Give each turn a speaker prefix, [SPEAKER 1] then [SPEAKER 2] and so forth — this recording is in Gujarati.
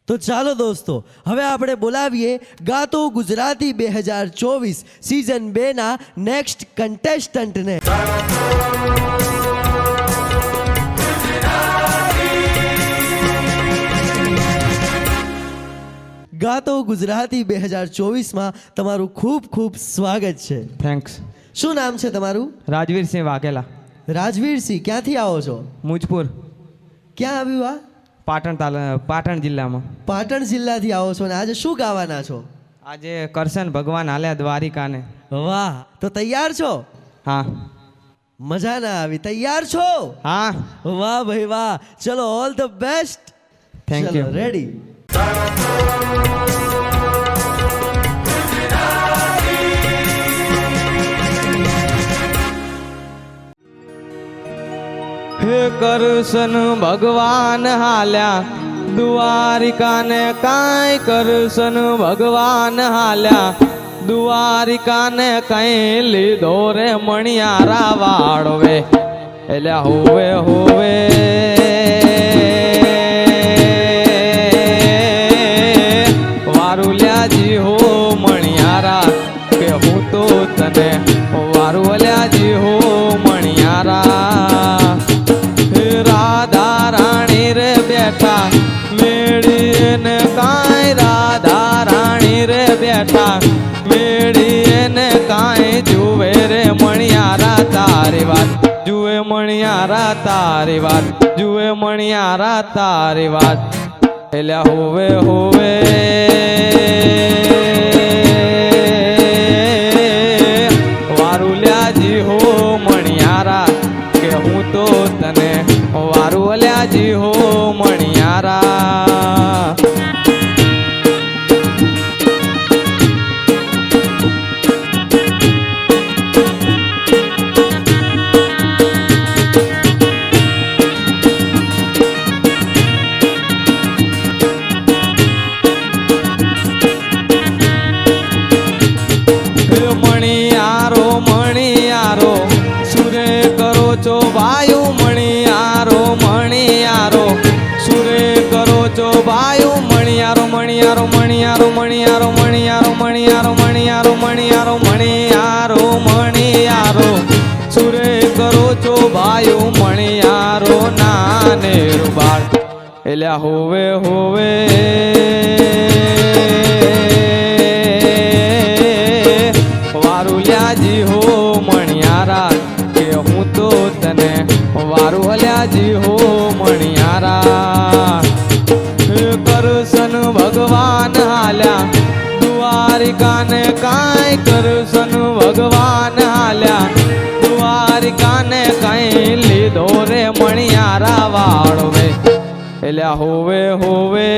[SPEAKER 1] તો ચાલો દોસ્તો હવે આપણે બોલાવીએ ગાતો ગુજરાતી 2024 સિઝન 2 ના નેક્સ્ટ કન્ટેસ્ટન્ટને। ગાતો ગુજરાતી 2024 માં તમારું ખૂબ ખૂબ સ્વાગત છે।
[SPEAKER 2] થેન્ક્સ।
[SPEAKER 1] શું નામ છે તમારું?
[SPEAKER 2] રાજવીરસિંહ વાઘેલા।
[SPEAKER 1] રાજવીરસિંહ, ક્યાંથી આવો છો?
[SPEAKER 2] મુજપુર।
[SPEAKER 1] ક્યાં આવ્યું આ?
[SPEAKER 2] પાટણ જિલ્લામાં।
[SPEAKER 1] પાટણ જિલ્લાથી આવો છો ને આજે શું ગાવાના છો?
[SPEAKER 2] આજે કરશન ભગવાન હાલ્યા દ્વારિકાને।
[SPEAKER 1] વાહ, તો તૈયાર છો?
[SPEAKER 2] હા।
[SPEAKER 1] મજા ના આવી, તૈયાર છો?
[SPEAKER 2] હા।
[SPEAKER 1] વાહ ભાઈ વાહ, ચલો all the best.
[SPEAKER 2] Thank you.
[SPEAKER 1] Ready?
[SPEAKER 2] હે કરશન ભગવાન હાલ્યા દ્વારિકાને કાંઈ કરશન ભગવાન હાલ્યા દ્વારિકાને કઈ લીધો રે મણિયારા વાળવે એટલે હોવે હોવે વારુલ્યાજી હો મણિયારા કે હું તો તને વારુલ્યાજી હો મણિયારા રાધા રાણી રે બેઠા મેળીને કાંઈ રાધા રાણી રે બેઠા મેળીને કાંઈ જુએ રે મણિયારા તારી વાત જુએ મણિયારા તારી વાત જુએ મણિયારા તારી વાત એટલે હોવે હોવે વારુલ્યાજી હો મણિયારા કે હું તો તને વારુલ્યાજી હો મણિયારા। મણિયારો મણિયારો સુરે કરો છો વાયુ મણિયારો મણિયારો સુરે કરો છો વાયુ મણિયારો મણિયારો મણિયારો મણિયારો મણિયારો મણિયારો મણિયારો મણિયારો મણિયારો મણિયારો સુરે કરો છો વાયુ મણિયારો નાને રૂબાળ એટલે હોવે હોવે વારુલ્યાજી હો મણિયારા કે હું તો તને વારુલ્યાજી હો મણિયારા। કરશન ભગવાન હાલ્યા દ્વારિકાને કાંઈ કરશન ભગવાન હાલ્યા દ્વારિકાને કાંઈ લીધો રે મણિયારા વાળવે એટલે હોવે હોવે